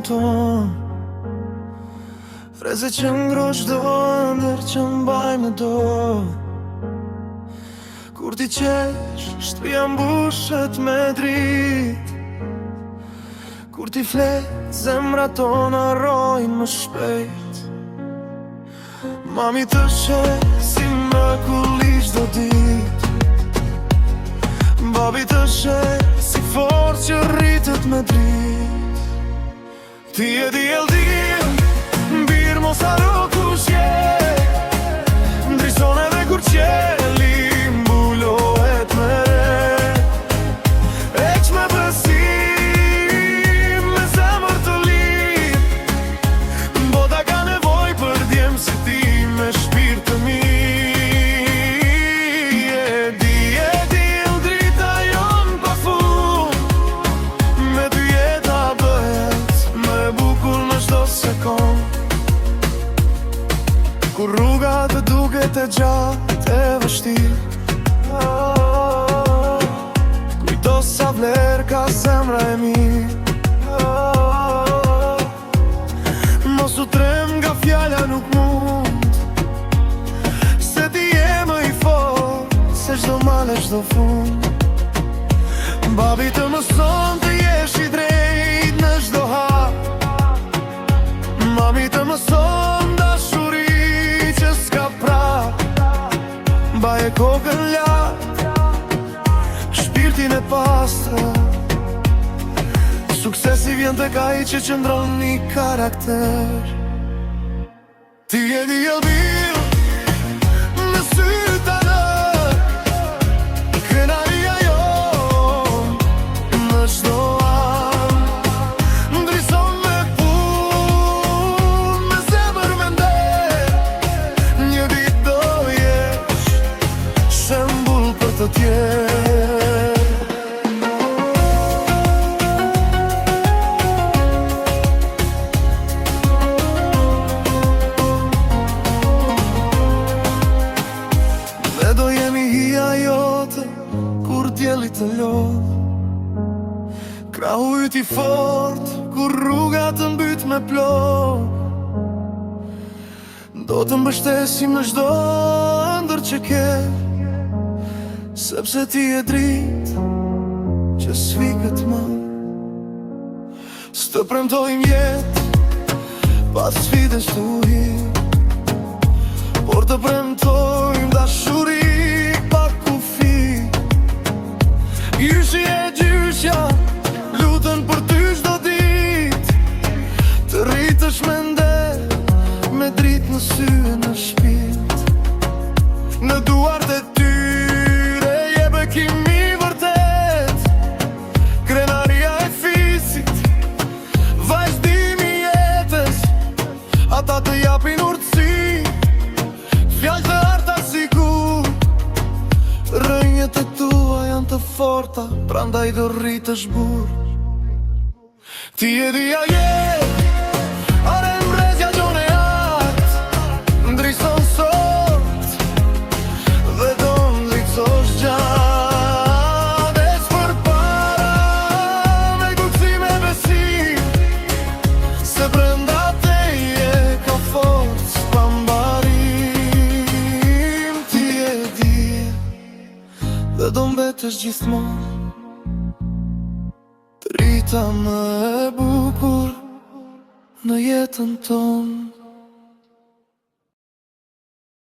ton. Freze që ngrosh do ndër që mbaj me do. Kur ti qesh, shtëpia mbushet me drit. Kur ti flet, zemra tona rojnë më shpejt. Mami të sheh si mrekulli çdo dit. Babi të sheh si forcë që rritet me drit. Ti e diell, mbir mos haro kush je. Ndrison edhe kur qeli mbulohet me re. Eq me besim, me zemër të lirë. Bota ka nevoj për djem si ti me shpirt të mirë. E diell drita jon pa fund. Me ty jeta bëhet më e bukur në çdo sekond. Kur rruga të duket e gjatë e vështirë, kujto sa vler ka zemra e mirë. Mos u trem nga fjalla nuk mund, se ti je më i fort se çdo mal e çdo fund. Babi të mëson të jesh i drejt në çdo hap. Mami të mëson dashuri që s'ka prap. Baje kokën lart, shpirtin e pastër. Suksesi vjen tek ai që qëndron një karakter. Ti e diell mirë në sy ta lër. Krenaria jon në çdo an. Ndrison me punë, me zemër me nder. Një ditë do jesh shembull për të tjerë. Ne do jemi hija jote kur dielli të lodh. Krahu yt i fort kur rruga të mbyt me plot. Do të mbështesim në çdo ëndër që ke, sepse ti e dritë që s'vikët më. S'të premtojmë jetë pas sfidesh të uhir, por të premtojmë dashuri pa kufi. Gjyshi e gjyshja lutën për ty çdo ditë. Të rritësh me nder, me dritë në sy e në shpirt. Në duart e tyre je bekimi vërtet. Krenaria e fisit, vazhdimi jetës. Ata të japin urtësi, fjalë të arta sigur. Rënjët e tua janë të forta, prandaj do rritësh burr. Ti e dia are mbrezja gjon e art. Ndrison sot dhe do ndricosh gjatë. Ec përpara me kujtim e besim, se brenda teje ka forcë pa mbarim. Ti e di dhe do mbetesh gjithmonë drita më e bukur në jetën tonë.